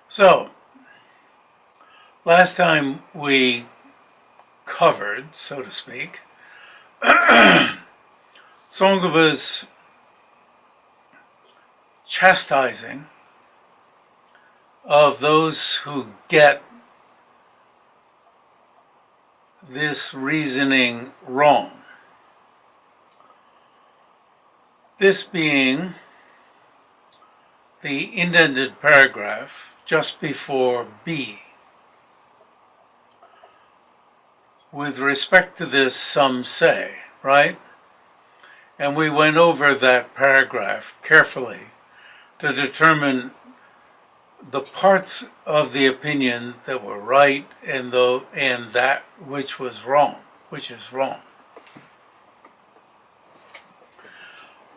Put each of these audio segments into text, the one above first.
So, last time we covered, so to speak, Tsongkhapa's chastising of those who get this reasoning wrong. This being the indented paragraph just before B. With respect to this, some say, right? And we went over that paragraph carefully to determine the parts of the opinion that were right and that which was wrong, which is wrong.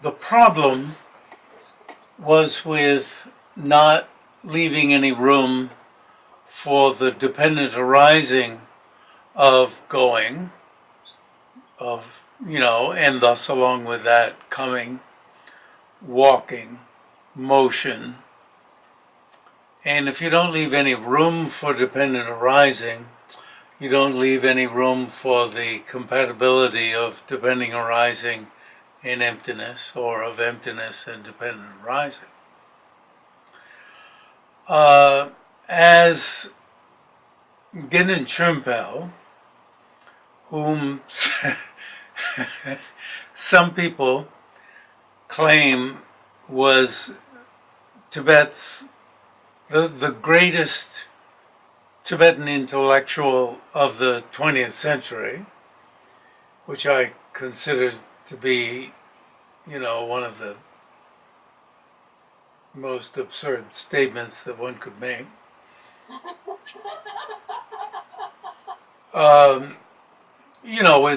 The problem was with not leaving any room for the dependent arising of going, and thus along with that coming, walking, motion. And if you don't leave any room for dependent arising, you don't leave any room for the compatibility of depending arising and emptiness, or of emptiness and dependent arising. As Ginen Chimpel, whom some people claim was Tibet's the greatest Tibetan intellectual of the 20th century, which I consider to be, one of the most absurd statements that one could make.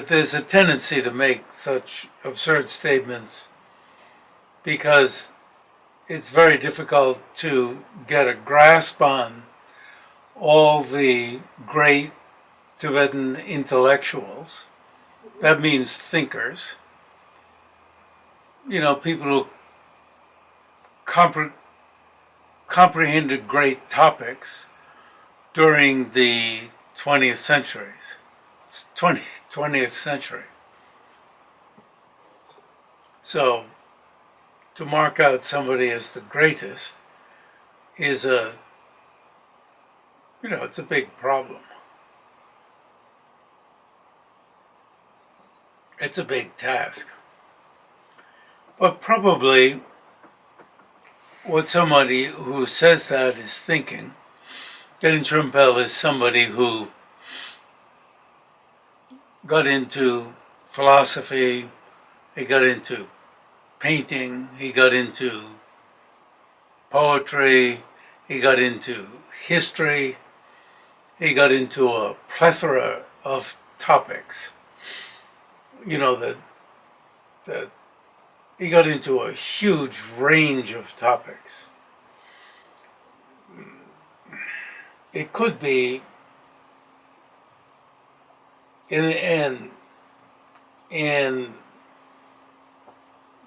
There's a tendency to make such absurd statements because it's very difficult to get a grasp on all the great Tibetan intellectuals. That means thinkers. People who comprehended great topics during the 20th century. So, to mark out somebody as the greatest is it's a big problem. It's a big task. But probably what somebody who says that is thinking, Ginen Chimpel is somebody who got into philosophy, he got into painting, he got into poetry, he got into history, he got into a plethora of topics. That he got into a huge range of topics. It could be, and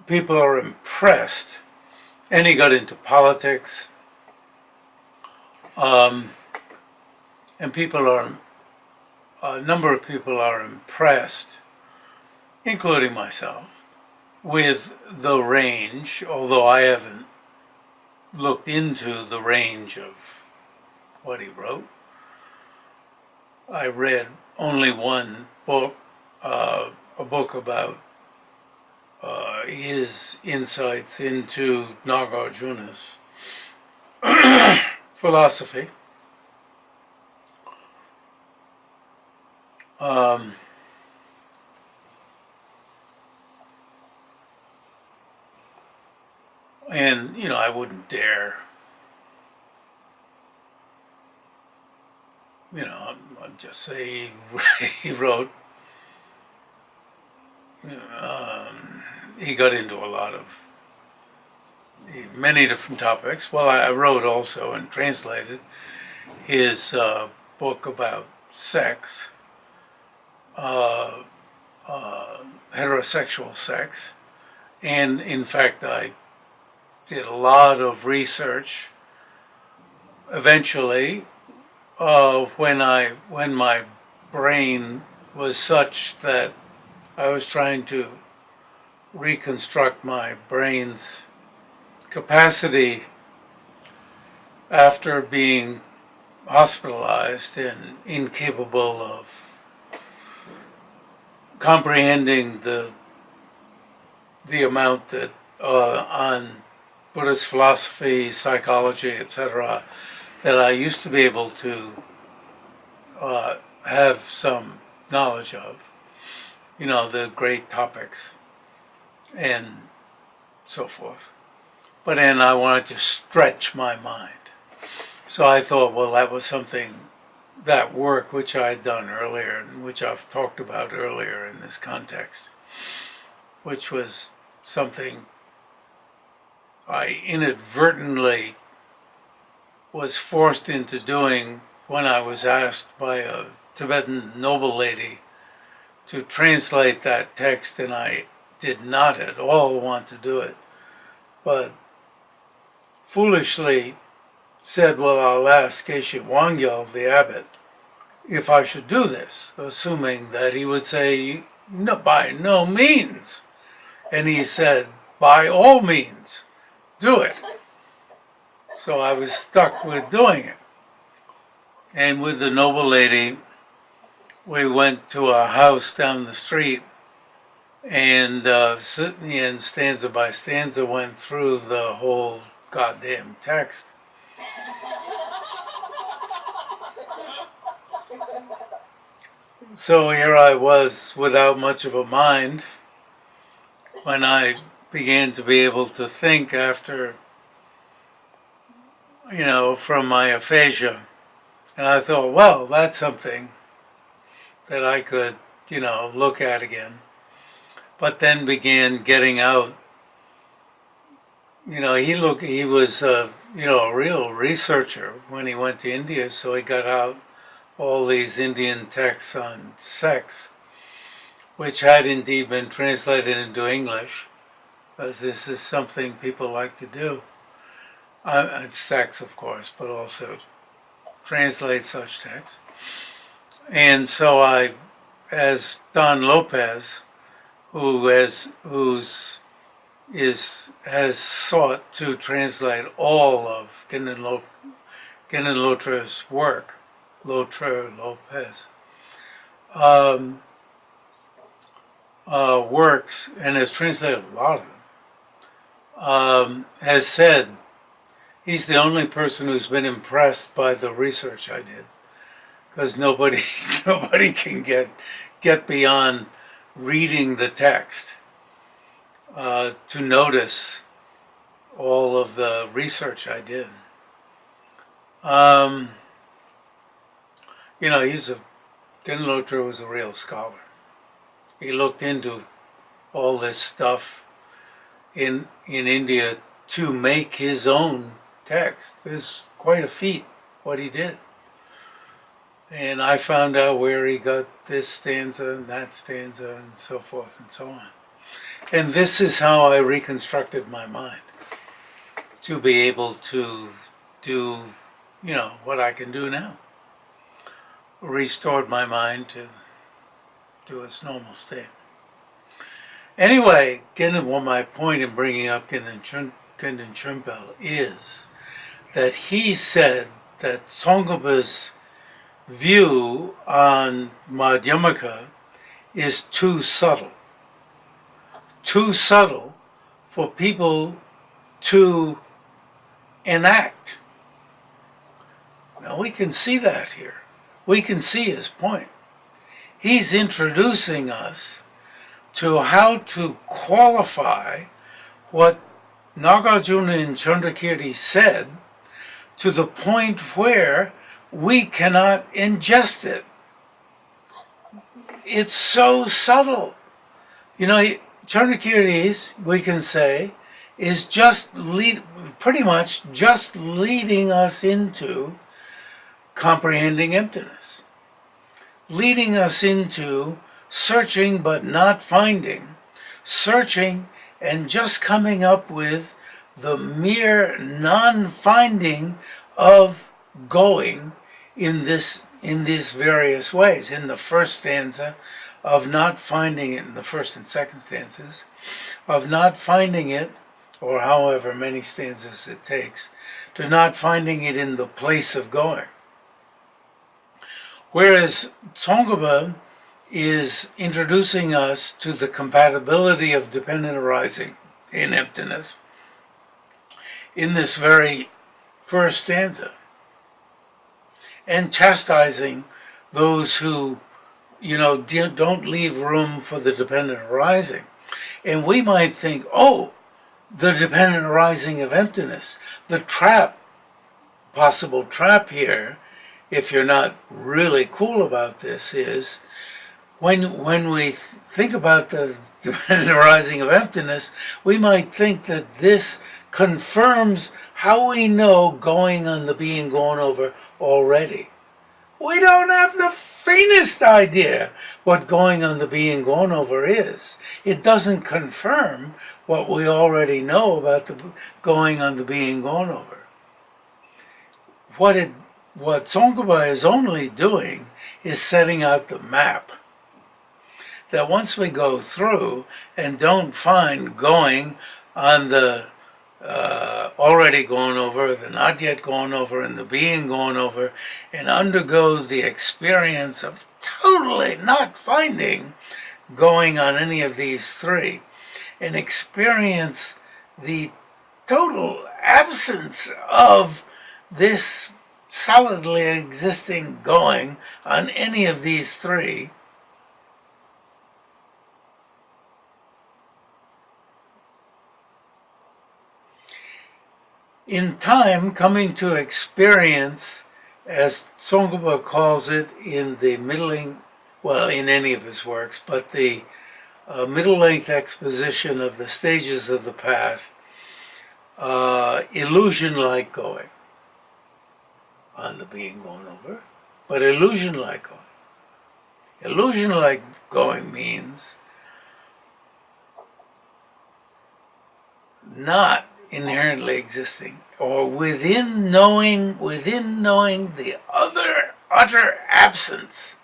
people are impressed, and he got into politics, and a number of people are impressed, including myself, with the range, although I haven't looked into the range of what he wrote. I read only one book, a book about his insights into Nagarjuna's philosophy. And, I wouldn't dare, I'd just say he wrote, he got into a lot of, many different topics. Well, I wrote also and translated his book about sex, heterosexual sex, and in fact I did a lot of research eventually, when my brain was such that I was trying to reconstruct my brain's capacity after being hospitalized and incapable of comprehending the amount that on Buddhist philosophy, psychology, etc., that I used to be able to have some knowledge of, the great topics and so forth. But then I wanted to stretch my mind. So I thought, well, that was something, that work which I had done earlier, and which I've talked about earlier in this context, which was something I inadvertently was forced into doing when I was asked by a Tibetan noble lady to translate that text, and I did not at all want to do it, but foolishly said, well, I'll ask Geshe Wangyal, the abbot, if I should do this, assuming that he would say, no, by no means. And he said, by all means, do it. So I was stuck with doing it. And with the noble lady, we went to a house down the street, and Sitney and stanza by stanza went through the whole goddamn text. So here I was without much of a mind when I began to be able to think after, from my aphasia. And I thought, well, that's something that I could, look at again. But then began getting out. He was, a real researcher when he went to India, so he got out all these Indian texts on sex, which had indeed been translated into English, because this is something people like to do. Sex, of course, but also translate such texts. And so I, as Don Lopez, who has sought to translate all of Genin Lotre's work, Lopez, works, and has translated a lot of them, has said he's the only person who's been impressed by the research I did, because nobody can get beyond reading the text to notice all of the research I did. Genin Lotre was a real scholar. He looked into all this stuff in India to make his own text. It was quite a feat what he did. And I found out where he got this stanza and that stanza and so forth and so on. And this is how I reconstructed my mind to be able to do, what I can do now. Restored my mind to its normal state. Anyway, my point in bringing up Gendon Chimpel is that he said that Tsongkhapa's view on Madhyamaka is too subtle for people to enact. Now we can see that here. We can see his point. He's introducing us to how to qualify what Nagarjuna and Chandrakirti said to the point where we cannot ingest it. It's so subtle. Chandrakirti's, we can say, is pretty much just leading us into comprehending emptiness, leading us into searching but not finding, searching and just coming up with the mere non-finding of going in these various ways. In the first stanza, of not finding it, in the first and second stanzas, of not finding it, or however many stanzas it takes, to not finding it in the place of going. Whereas Tsongkhapa is introducing us to the compatibility of dependent arising in emptiness in this very first stanza, and chastising those who, don't leave room for the dependent arising. And we might think, oh, the dependent arising of emptiness, the possible trap here, if you're not really cool about this, is when we think about the dependent arising of emptiness, we might think that this confirms how we know going on the being gone over already. We don't have the faintest idea what going on the being gone over is. It doesn't confirm what we already know about the going on the being gone over. What Tsongkhapa is only doing is setting out the map. That once we go through and don't find going on the already gone over, the not yet gone over, and the being gone over, and undergo the experience of totally not finding going on any of these three, and experience the total absence of this solidly existing going on any of these three, in time coming to experience, as Tsongkhapa calls it in the in any of his works, but the middle-length exposition of the stages of the path, illusion-like going on the being gone over, but illusion-like going. Illusion-like going means not inherently existing, or within knowing the utter absence,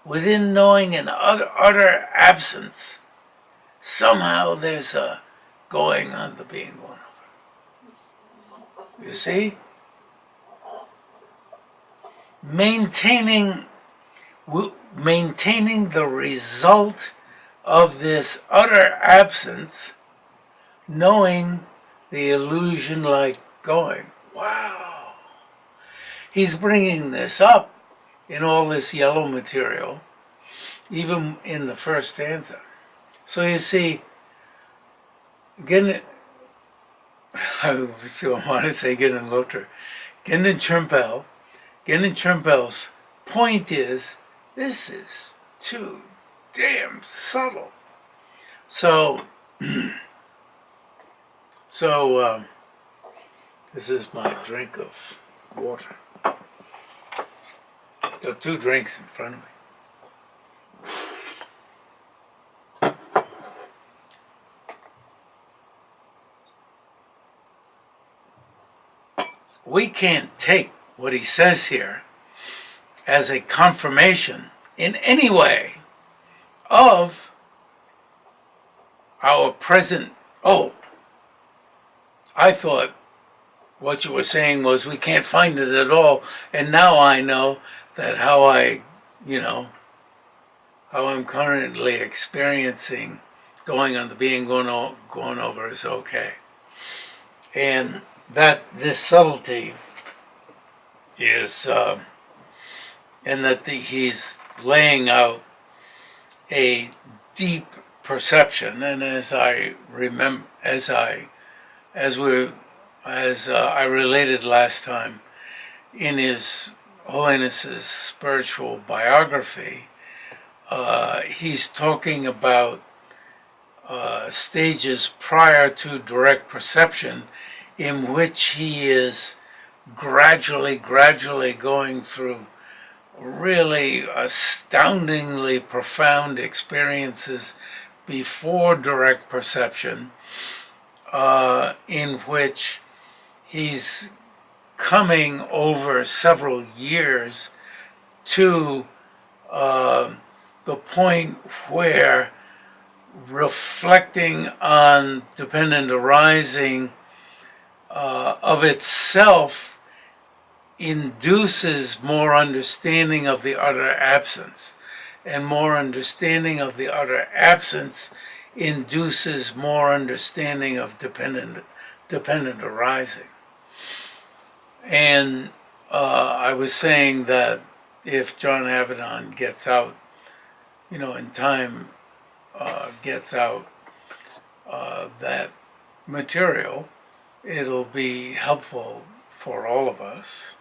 within knowing an utter absence, somehow there's a going on the being gone over. You see? Maintaining the result of this utter absence, knowing the illusion-like going. Wow! He's bringing this up in all this yellow material, even in the first stanza. So you see, again, I want to say Genen Lothar, Genen Chimpel's point is, this is too damn subtle. So this is my drink of water. Got two drinks in front of me. We can't take what he says here as a confirmation in any way of our present. Oh, I thought what you were saying was we can't find it at all, and now I know that how I'm currently experiencing going on the being going over is okay. And that this subtlety is, and that he's laying out a deep perception, and as I related last time in His Holiness's spiritual biography, he's talking about stages prior to direct perception in which he is gradually going through really astoundingly profound experiences before direct perception, in which he's coming over several years to the point where reflecting on dependent arising of itself induces more understanding of the utter absence, and more understanding of the utter absence induces more understanding of dependent arising. And I was saying that if John Avedon gets out, in time, gets out that material, it'll be helpful for all of us.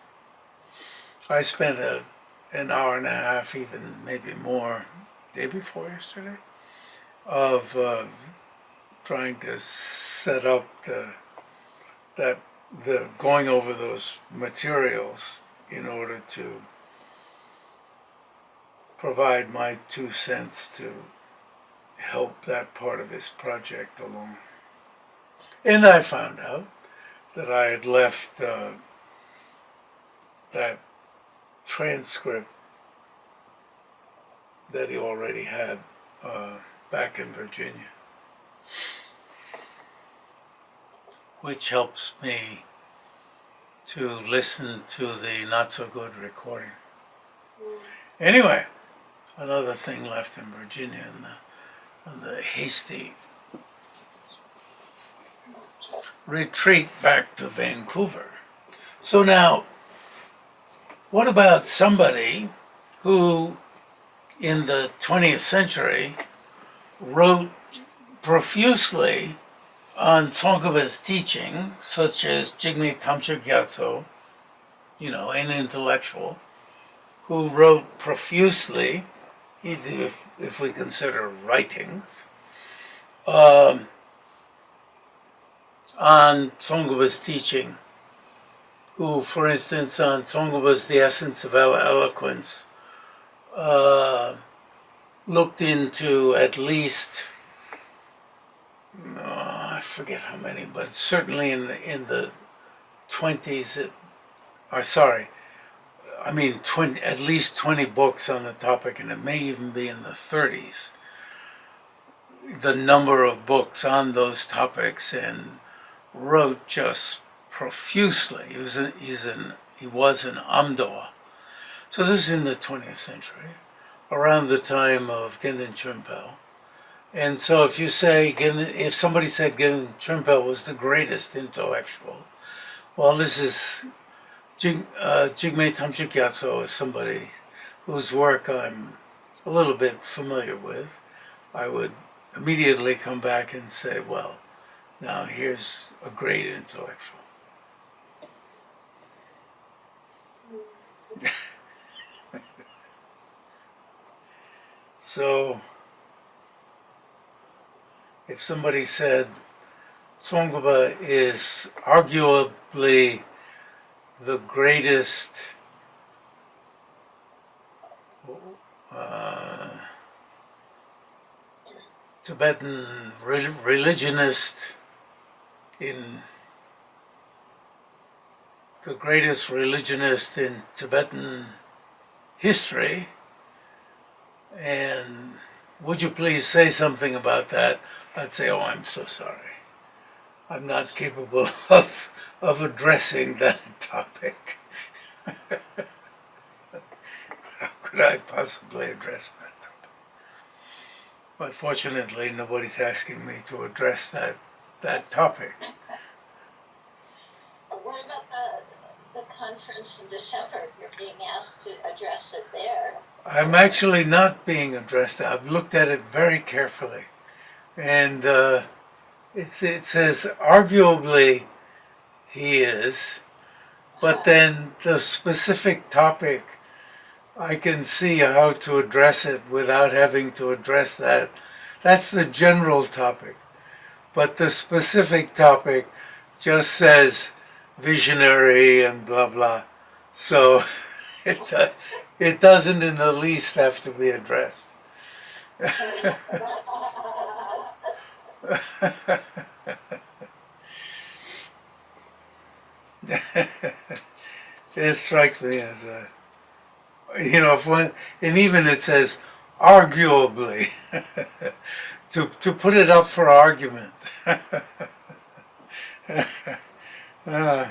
I spent an hour and a half, even maybe more, day before yesterday, of trying to set up the going over those materials in order to provide my 2 cents to help that part of his project along. And I found out that I had left that transcript that he already had back in Virginia, which helps me to listen to the not so good recording. Anyway, another thing left in Virginia on the hasty retreat back to Vancouver. So now, what about somebody who in the 20th century wrote profusely on Tsongkhapa's teaching, such as Jigme Tamche Gyatso, an intellectual, who wrote profusely, if we consider writings, on Tsongkhapa's teaching, who, for instance, on Tsongkhapa's The Essence of Eloquence, looked into at least, I forget how many, but certainly in the 20s, at least 20 books on the topic, and it may even be in the 30s, the number of books on those topics, and wrote just profusely. He was an Amdoa. So this is in the 20th century, around the time of Gendin Chimpel. And so if somebody said Gendin Chimpel was the greatest intellectual, well, this is Jigme Tamche Gyatso is somebody whose work I'm a little bit familiar with. I would immediately come back and say, well, now here's a great intellectual. So, if somebody said Tsongkhapa is arguably the greatest Tibetan religionist in Tibetan history, and would you please say something about that? I'd say, oh, I'm so sorry. I'm not capable of addressing that topic. How could I possibly address that topic? But fortunately, nobody's asking me to address that topic. What about the conference in December? You're being asked to address it there. I'm actually not being addressed. I've looked at it very carefully. And it says arguably he is, but then the specific topic, I can see how to address it without having to address that. That's the general topic. But the specific topic just says visionary and blah blah. So it doesn't in the least have to be addressed. It strikes me as a, if one, and even it says arguably, to put it up for argument. uh,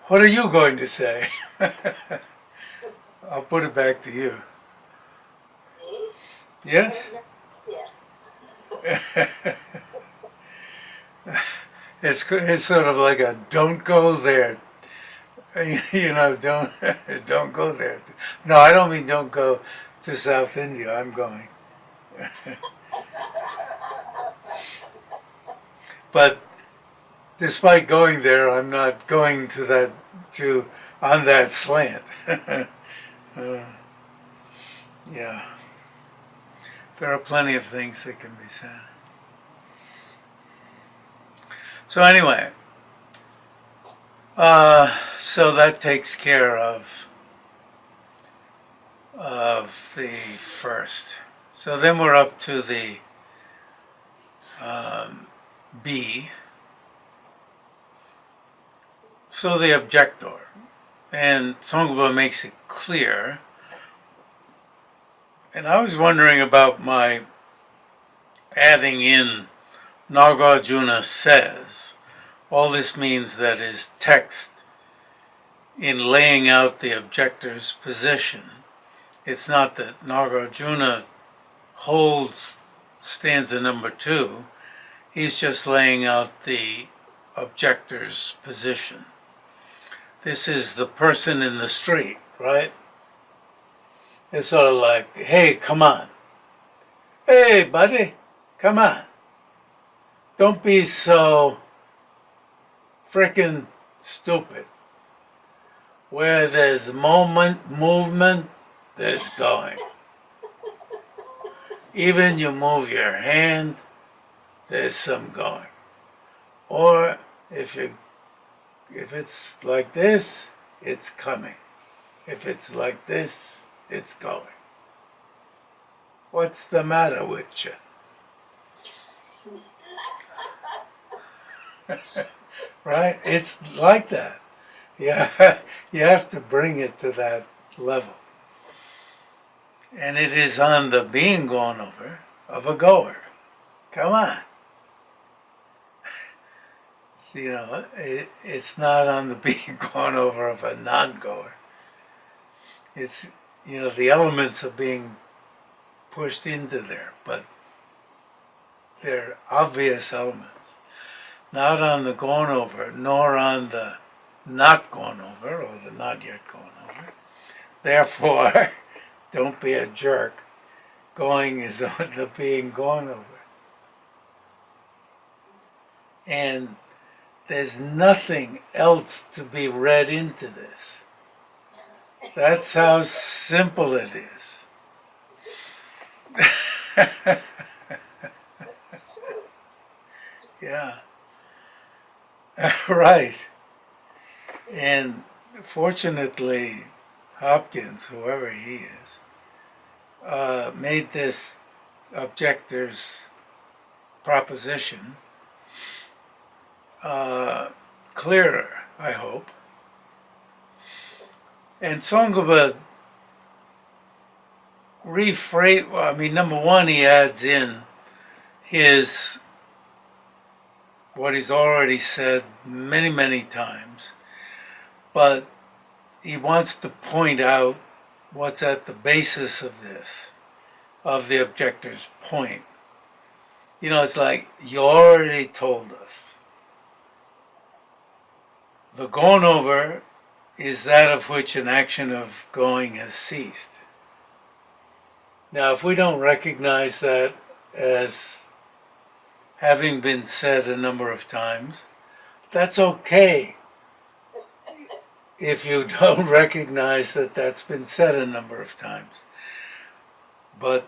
what are you going to say? I'll put it back to you. Me? Yes? Yeah. It's sort of like a don't go there. Don't don't go there. No, I don't mean don't go to South India. I'm going. But despite going there, I'm not going to on that slant. Yeah, there are plenty of things that can be said. So anyway, so that takes care of the first. So then we're up to the B. So the objector, and Tsongkhapa makes it clear. And I was wondering about my adding in Nagarjuna says. All this means that his text, in laying out the objector's position, it's not that Nagarjuna holds stanza number 2, he's just laying out the objector's position. This is the person in the street, right? It's sort of like, hey, come on. Hey, buddy, come on. Don't be so frickin' stupid. Where there's movement, there's going. Even you move your hand, there's some going. Or if it's like this, it's coming. If it's like this, it's going. What's the matter with you? Right? It's like that. Yeah, you have to bring it to that level. And it is on the being gone over of a goer. Come on. It's not on the being gone over of a non-goer. It's, the elements are being pushed into there, but they're obvious elements. Not on the gone over, nor on the not gone over, or the not yet gone over. Therefore, don't be a jerk. Going is on the being gone over. And there's nothing else to be read into this. That's how simple it is. Yeah. Right. And fortunately, Hopkins, whoever he is, made this objector's proposition clearer, I hope. And Tsongkhapa number one, he adds in what he's already said many, many times, but he wants to point out what's at the basis of this, of the objector's point. It's like, you already told us. The gone over is that of which an action of going has ceased. Now, if we don't recognize that as having been said a number of times, that's okay. If you don't recognize that that's been said a number of times. But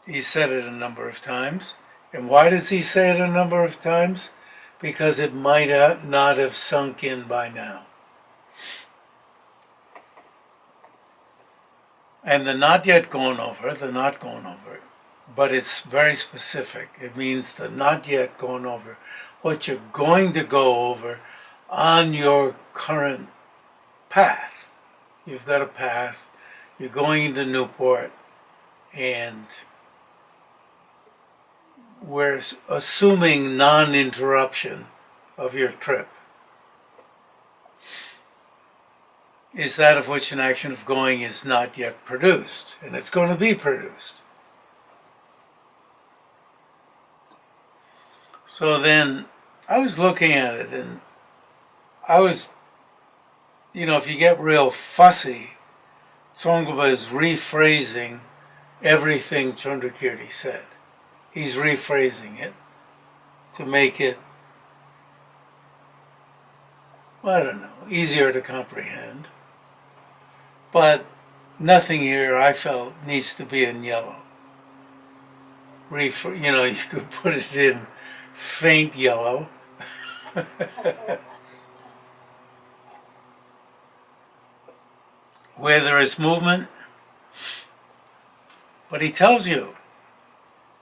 he said it a number of times. And why does he say it a number of times? Because it might not have sunk in by now. And the not yet gone over, but it's very specific. It means the not yet gone over, what you're going to go over on your current path. You've got a path, you're going into Newport, and we're assuming non-interruption of your trip. Is that of which an action of going is not yet produced, and it's going to be produced. So then I was looking at it, and I was, if you get real fussy, Tsongkhapa is rephrasing everything Chandrakirti said. He's rephrasing it to make it, I don't know, easier to comprehend. But nothing here, I felt, needs to be in yellow. You could put it in faint yellow. Where there is movement. But he tells you,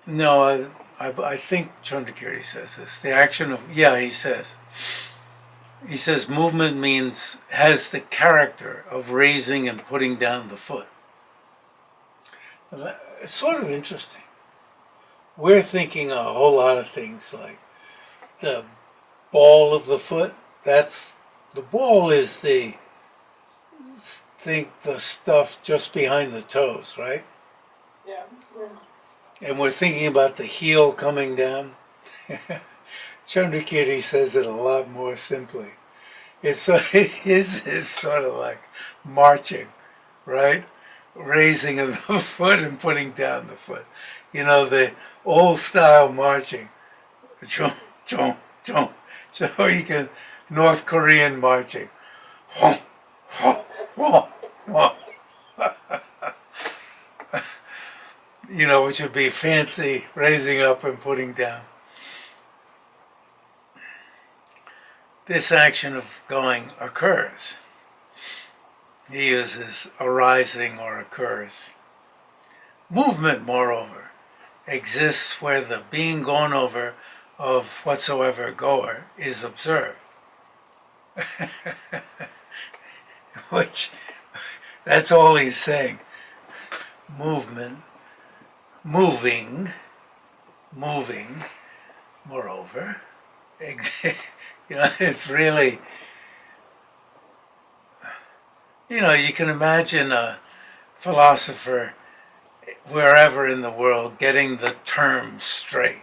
no, I think Chandrakirti says this, the action of, he says movement has the character of raising and putting down the foot. It's sort of interesting. We're thinking a whole lot of things like the ball of the foot. The ball is the stuff just behind the toes, right? Yeah. And we're thinking about the heel coming down. Chandrakirti says it a lot more simply. It's sort of like marching, right? Raising of the foot and putting down the foot. The old style marching. Chong, chong, chong. So you can, North Korean marching. Hong, hong, hong, hong. Which would be fancy, raising up and putting down. This action of going occurs. He uses arising or occurs. Movement, moreover, exists where the being gone over of whatsoever goer is observed. Which, that's all he's saying. Movement, moving, moreover, it's really, you can imagine a philosopher wherever in the world getting the terms straight,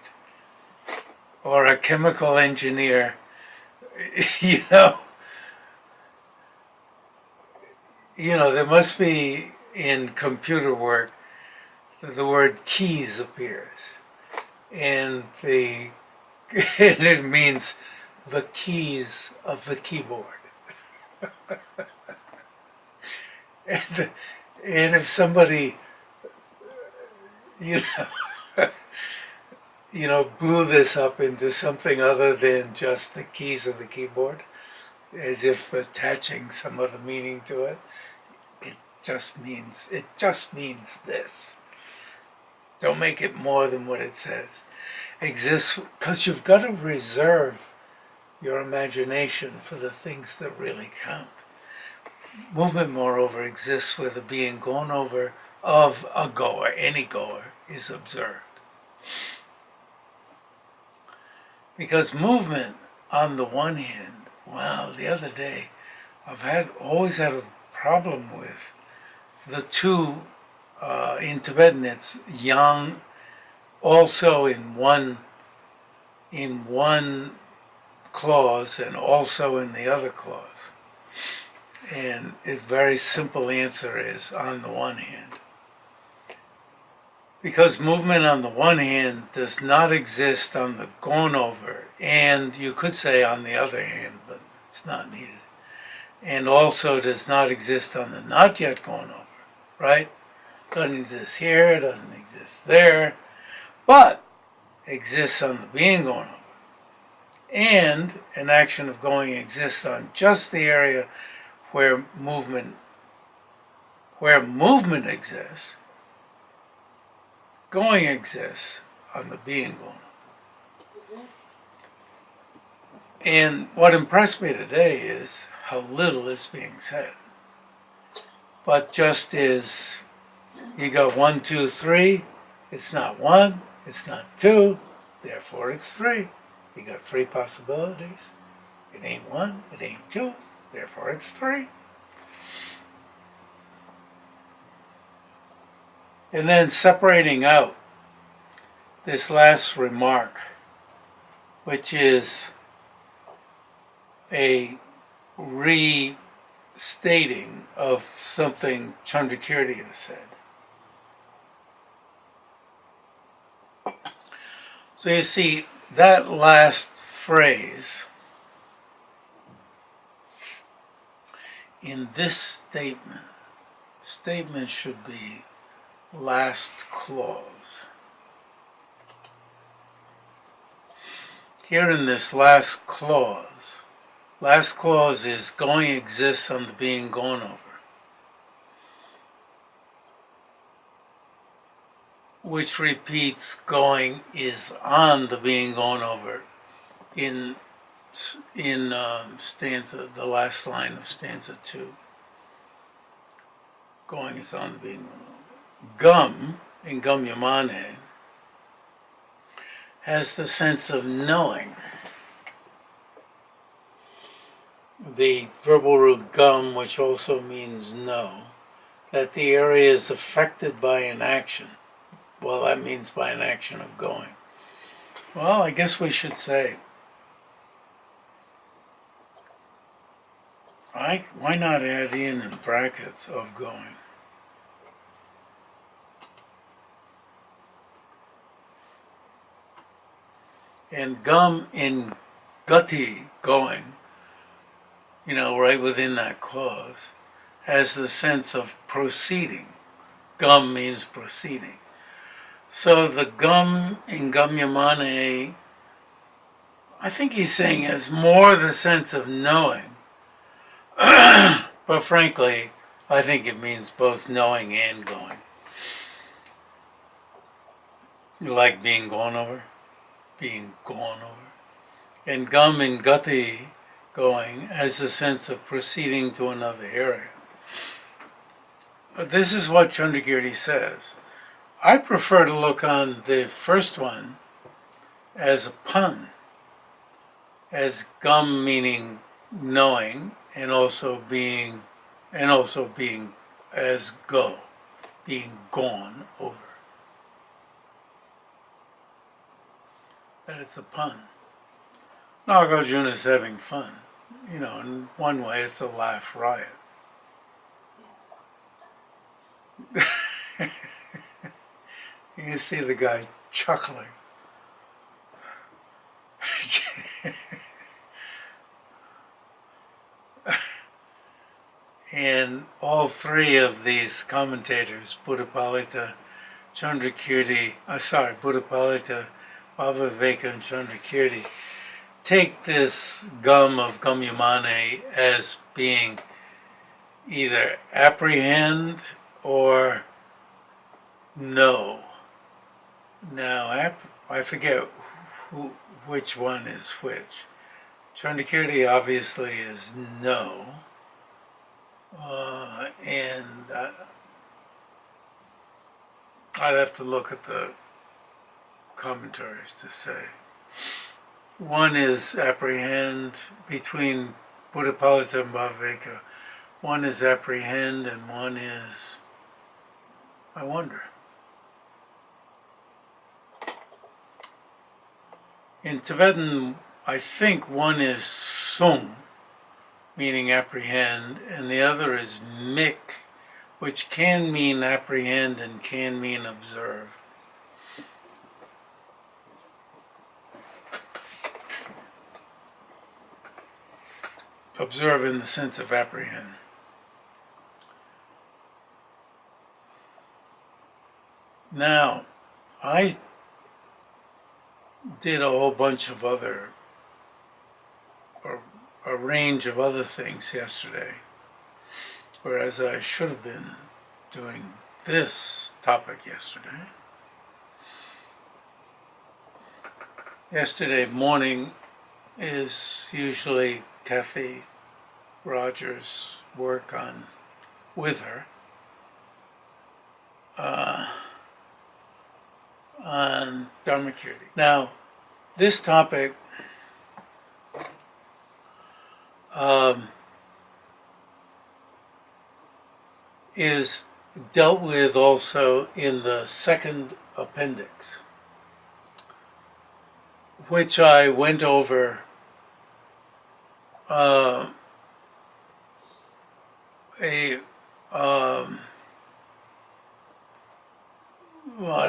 or a chemical engineer, there must be in computer work the word keys appears, and it means the keys of the keyboard. and if somebody blew this up into something other than just the keys of the keyboard, as if attaching some other meaning to it, it just means this. Don't make it more than what it says. Exists because you've got to reserve your imagination for the things that really count. Movement, moreover, exists where the being gone over of a goer, any goer, is observed. Because movement, on the one hand, the other day, I've always had a problem with the two, in Tibetan it's yang, also in one clause and also in the other clause. And a very simple answer is on the one hand. Because movement on the one hand does not exist on the gone over, and you could say on the other hand, but it's not needed. And also does not exist on the not yet gone over, right? Doesn't exist here, doesn't exist there, but exists on the being gone over. And an action of going exists on just the area where movement exists. Going exists on the being gone over. And what impressed me today is how little is being said. But just as you go 1, 2, 3, it's not 1, it's not 2, therefore it's 3. You got 3 possibilities. It ain't 1, it ain't 2, therefore it's 3. And then separating out this last remark, which is a restating of something Chandrakirti has said. So you see, that last phrase in this statement should be last clause. Here in this last clause is going exists on the being gone over, which repeats going is on the being gone over in stanza, the last line of stanza 2. Going is on the being gone over. Gum, in Gamyamane, has the sense of knowing. The verbal root gum, which also means know, that the area is affected by an action. Well, that means by an action of going. Well, I guess we should say, why not add in brackets of going? And gum in gati, going, right within that clause, has the sense of proceeding. Gum means proceeding. So the gum in Gamyamane, I think he's saying, has more the sense of knowing. But frankly, I think it means both knowing and going. You like being gone over? Being gone over. And gum in gati, going, has the sense of proceeding to another area. But this is what Chandrakirti says. I prefer to look on the first one as a pun, as gum meaning knowing, and also being as go, being gone over. That it's a pun. Nagarjuna is having fun. In one way it's a laugh riot. You see the guy chuckling. And all 3 of these commentators, Buddhapalita, Buddhapalita, Bhavaviveka, and Chandrakirti, take this gum of Gamyamane as being either apprehend or know. Now, I forget which one is which. Chandrakirti obviously is know, and I'd have to look at the commentaries to say. One is apprehend between Buddhapalita and Bhavaviveka. One is apprehend and one is I wonder. In Tibetan, I think one is sung, meaning apprehend, and the other is mik, which can mean apprehend and can mean observe. Observe in the sense of apprehend. Now, I did a whole bunch of other, or a range of other things yesterday, whereas I should have been doing this topic yesterday. Yesterday morning, is usually Kathy Rogers' work with her on Dharmakirti. Now, this topic is dealt with also in the second appendix, which I went over I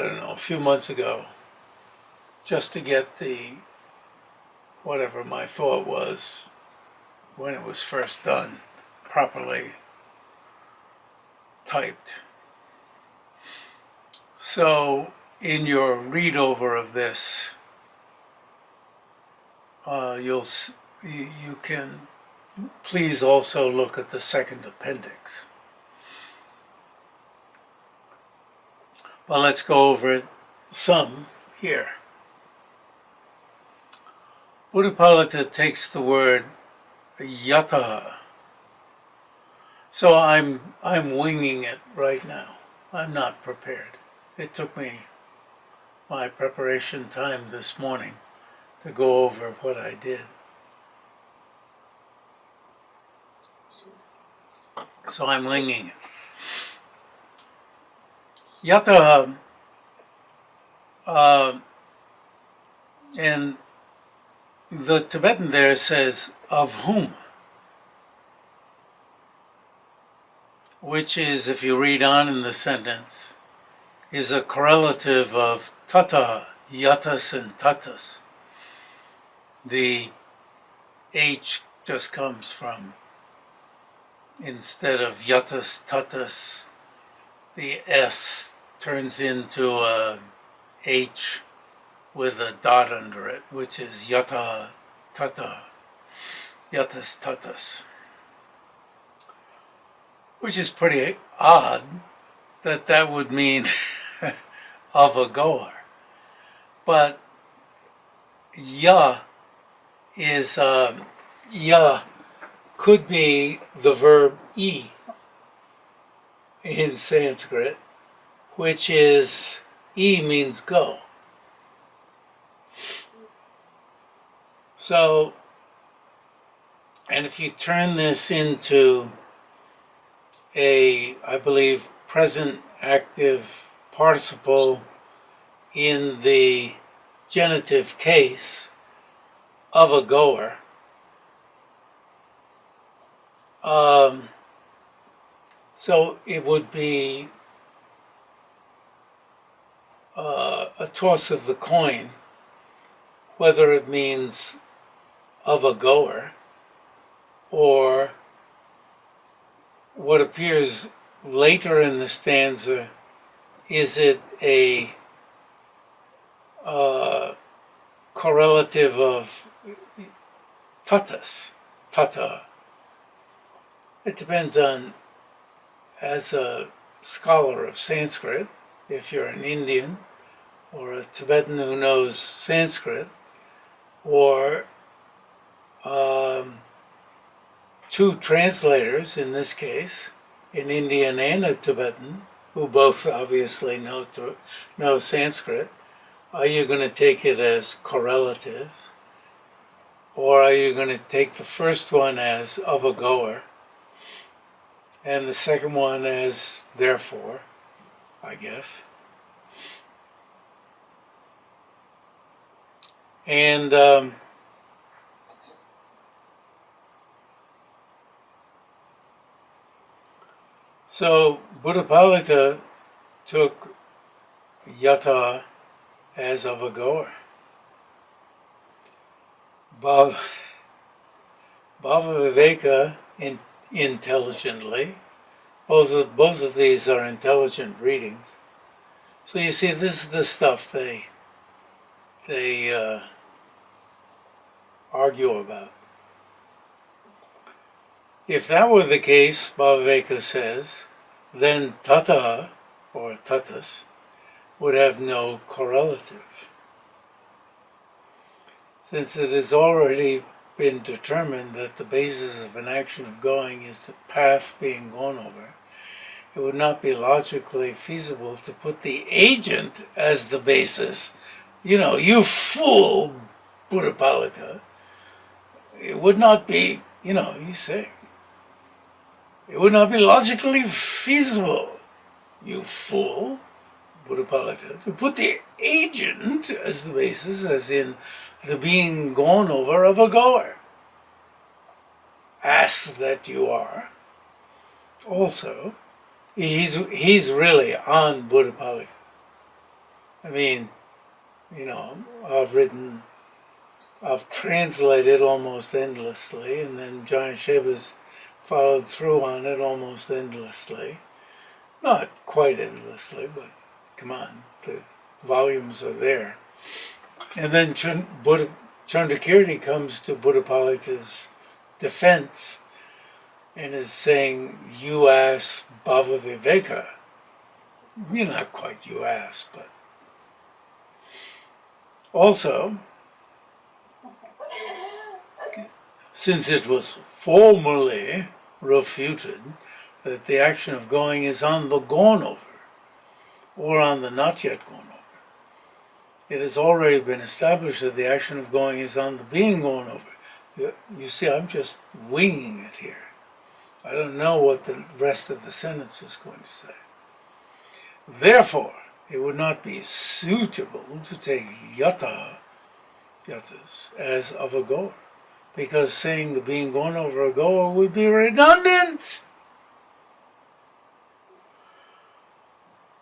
don't know, a few months ago, just to get whatever my thought was when it was first done, properly typed. So in your read over of this, you can please also look at the second appendix. But let's go over it some here. Buddhapalita takes the word yataha. So I'm winging it right now. I'm not prepared. It took me my preparation time this morning to go over what I did. So I'm winging it. Yataha, and the Tibetan there says, of whom? Which is, if you read on in the sentence, is a correlative of tata, yatas and tatas. The H just comes from, instead of yatas, tatas, the S turns into a H with a dot under it, which is yata, tata, yatas, tatas. Which is pretty odd that would mean of a goer. But ya is, ya could be the verb e in Sanskrit, which is, e means go. So, and if you turn this into I believe, present active participle in the genitive case of a goer, so it would be a toss of the coin whether it means of a goer or what appears later in the stanza. Is it a correlative of tatas, tata? It depends on, as a scholar of Sanskrit, if you're an Indian or a Tibetan who knows Sanskrit, or two translators in this case, an Indian and a Tibetan, who both obviously know Sanskrit. Are you going to take it as correlative, or are you going to take the first one as of a goer and the second one as therefore, I guess? And so Buddhapalita took yata as of a goer. Bhavaviveka intelligently. Both of these are intelligent readings. So you see, this is the stuff they argue about. If that were the case, Bhavaviveka says, then tata, or tatas, would have no correlative. since it has already been determined that the basis of an action of going is the path being gone over, it would not be logically feasible to put the agent as the basis. You fool, Buddhapalita. It would not be, you say, it would not be logically feasible, you fool, Buddhapalita, to put the agent as the basis, as in the being gone over of a goer. Ass that you are. Also, he's really on Buddhapalita. I mean, I've translated almost endlessly, and then John Sheba's followed through on it almost endlessly. Not quite endlessly, but come on, the volumes are there. And then Chandrakirti comes to Buddhapalita's defense and is saying, you ass Bhava Viveka. You're not quite you ass, but also, since it was formally refuted that the action of going is on the gone over, or on the not yet gone over, it has already been established that the action of going is on the being gone over. You see, I'm just winging it here. I don't know what the rest of the sentence is going to say. Therefore, it would not be suitable to take yatas as of a goer, because saying the being gone over a goer would be redundant.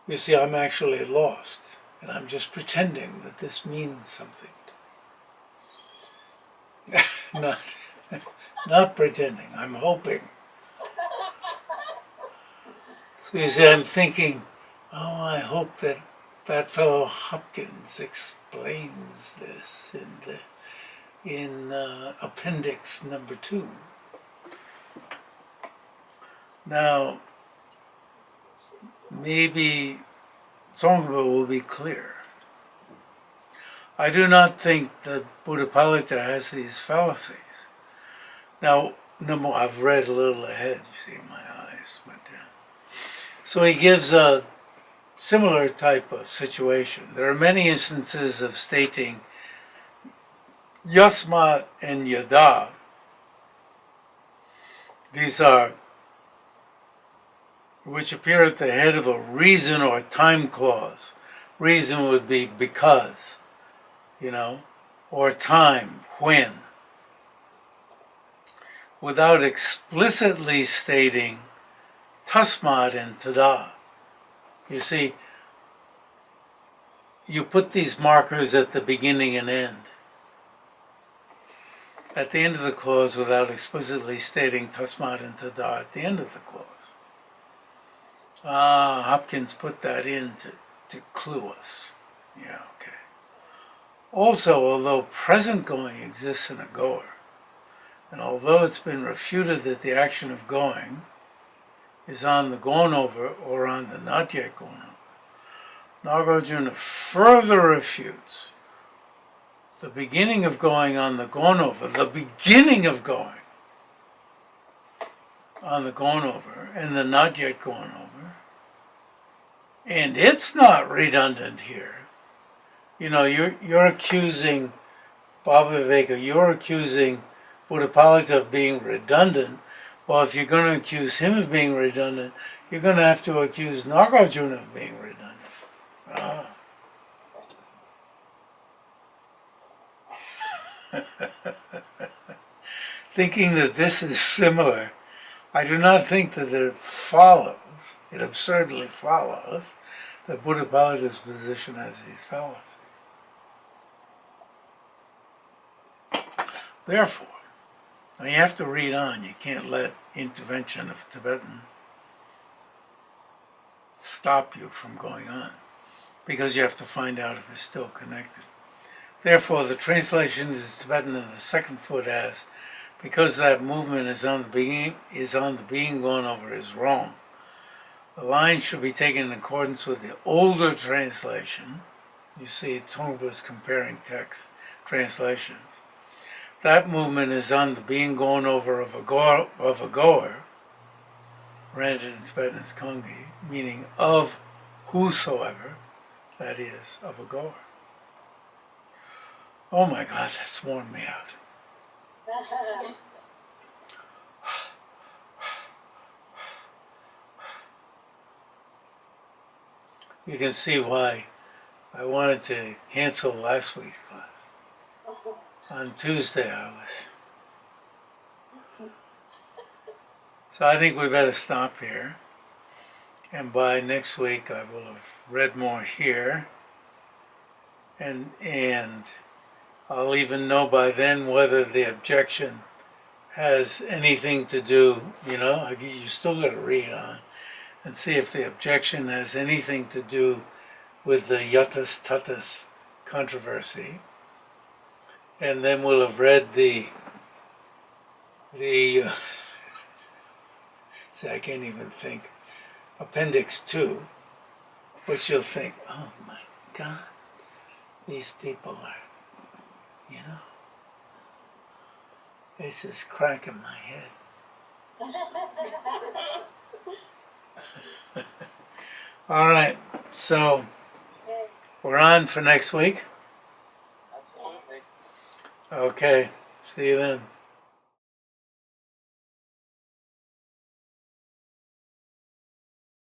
You see, I'm actually lost, and I'm just pretending that this means something. Not pretending, I'm hoping. So you see, I'm thinking, I hope that fellow Hopkins explains this in appendix number 2. Now, maybe Tsongkhapa will be clear. I do not think that Buddhapalita has these fallacies. Now, I've read a little ahead, you see, my eyes went down. So he gives a similar type of situation. There are many instances of stating yasmat and yada. These are which appear at the head of a reason or time clause. Reason would be because, or time, when, without explicitly stating tasmat and tada. You see, you put these markers at the beginning and end. At the end of the clause without explicitly stating tasmat and tada at the end of the clause. Hopkins put that in to clue us. Yeah, okay. Also, although present going exists in a goer, and although it's been refuted that the action of going is on the gone over or on the not yet gone over, Nagarjuna further refutes the beginning of going on the gone over, the beginning of going on the gone over and the not yet gone over. And it's not redundant here. You're accusing Bhava-viveka, you're accusing Buddhapalita of being redundant. Well, if you're going to accuse him of being redundant, you're going to have to accuse Nagarjuna of being redundant. Thinking that this is similar, I do not think that it absurdly follows, that Buddhapalita's position has these fallacies. Therefore, now you have to read on. You can't let intervention of Tibetan stop you from going on, because you have to find out if it's still connected. Therefore, the translation into Tibetan in the second foot as, because that movement is on the being gone over is wrong. The line should be taken in accordance with the older translation, You see, Tsongkhapa's comparing texts, translations. That movement is on the being gone over of a goer, rendered in Tibetan as Kangi, meaning of whosoever, that is, of a goer. Oh my God, that's worn me out. You can see why I wanted to cancel last week's class. On Tuesday I was. So I think we better stop here. And by next week I will have read more here. And I'll even know by then whether the objection has anything to do, you still got to read on and see if the objection has anything to do with the yatas tatas controversy. And then we'll have read the see, I can't even think, Appendix 2, which you'll think, oh my God, these people are, this is cracking my head. All right, so we're on for next week. Absolutely. Okay, see you then.